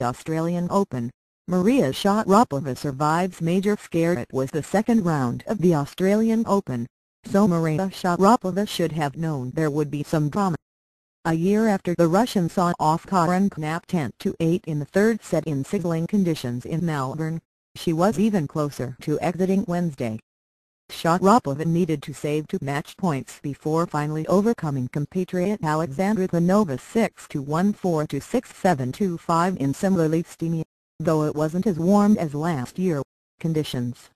Australian Open, Maria Sharapova survives major scare. It was the second round of the Australian Open, so Maria Sharapova should have known there would be some drama. A year after the Russian saw off Karin Knapp 10-8 in the third set in sizzling conditions in Melbourne, she was even closer to exiting Wednesday. Sharapova needed to save 2 match points before finally overcoming compatriot Alexandra Panova 6-1, 4-6, 7-5 in similarly steamy, though it wasn't as warm as last year, conditions.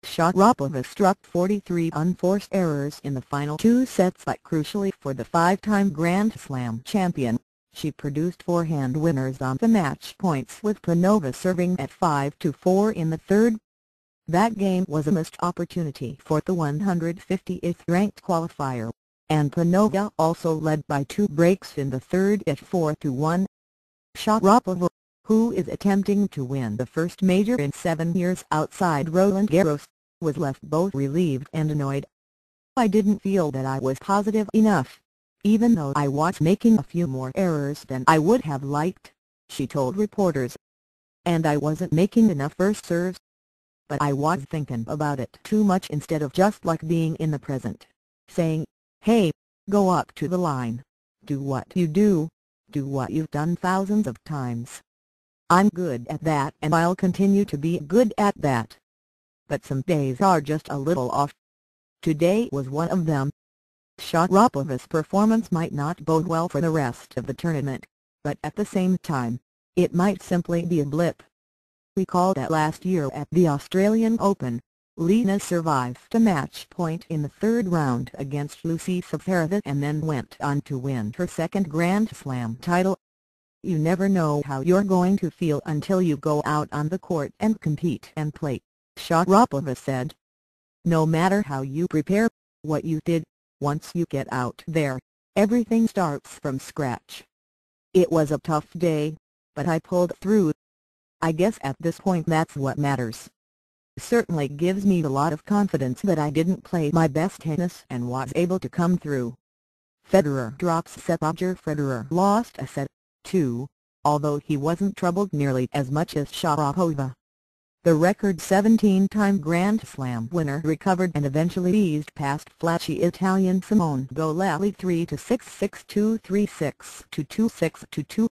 Sharapova struck 43 unforced errors in the final 2 sets, but crucially for the 5-time Grand Slam champion, she produced forehand winners on the match points, with Panova serving at 5-4 in the third. That game was a missed opportunity for the 150th ranked qualifier, and Panova also led by 2 breaks in the third at 4-1. Sharapova, who is attempting to win the first major in 7 years outside Roland Garros, was left both relieved and annoyed. "I didn't feel that I was positive enough, even though I was making a few more errors than I would have liked," she told reporters. "And I wasn't making enough first serves. But I was thinking about it too much instead of just being in the present, saying, hey, go up to the line, do what you do what you've done thousands of times. I'm good at that and I'll continue to be good at that. But some days are just a little off. Today was one of them." Sharapova's performance might not bode well for the rest of the tournament, but at the same time, it might simply be a blip. Recall that last year at the Australian Open, Lena survived a match point in the third round against Lucy Safarova and then went on to win her second Grand Slam title. "You never know how you're going to feel until you go out on the court and compete and play," Sharapova said. "No matter how you prepare, what you did, once you get out there, everything starts from scratch. It was a tough day, but I pulled through. I guess at this point that's what matters. Certainly gives me a lot of confidence that I didn't play my best tennis and was able to come through." Federer drops set. Roger Federer lost a set, too, although he wasn't troubled nearly as much as Sharapova. The record 17-time Grand Slam winner recovered and eventually eased past flashy Italian Simone Bolelli 3-6, 6-2, 3-6, 2-2, 6-2.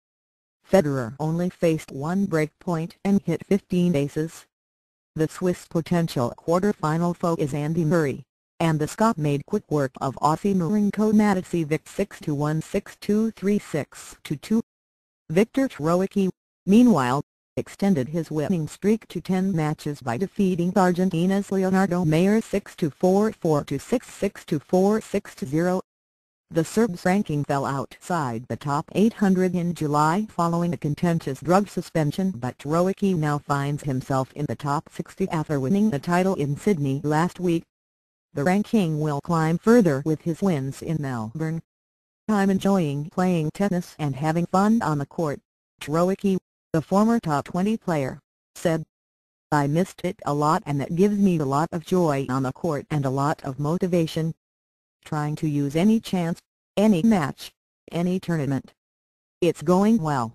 Federer only faced 1 break point and hit 15 aces. The Swiss potential quarter-final foe is Andy Murray, and the Scot made quick work of Aussie Marinko Matasevic 6-1, 6-2, 3-6, 2-2. Viktor Troicki, meanwhile, extended his winning streak to 10 matches by defeating Argentina's Leonardo Mayer 6-4, 4-6, 6-4, 6-0. The Serb's ranking fell outside the top 800 in July following a contentious drug suspension, but Troicki now finds himself in the top 60 after winning the title in Sydney last week. The ranking will climb further with his wins in Melbourne. "I'm enjoying playing tennis and having fun on the court," Troicki, the former top 20 player, said. "I missed it a lot and that gives me a lot of joy on the court and a lot of motivation. Trying to use any chance, any match, any tournament. It's going well."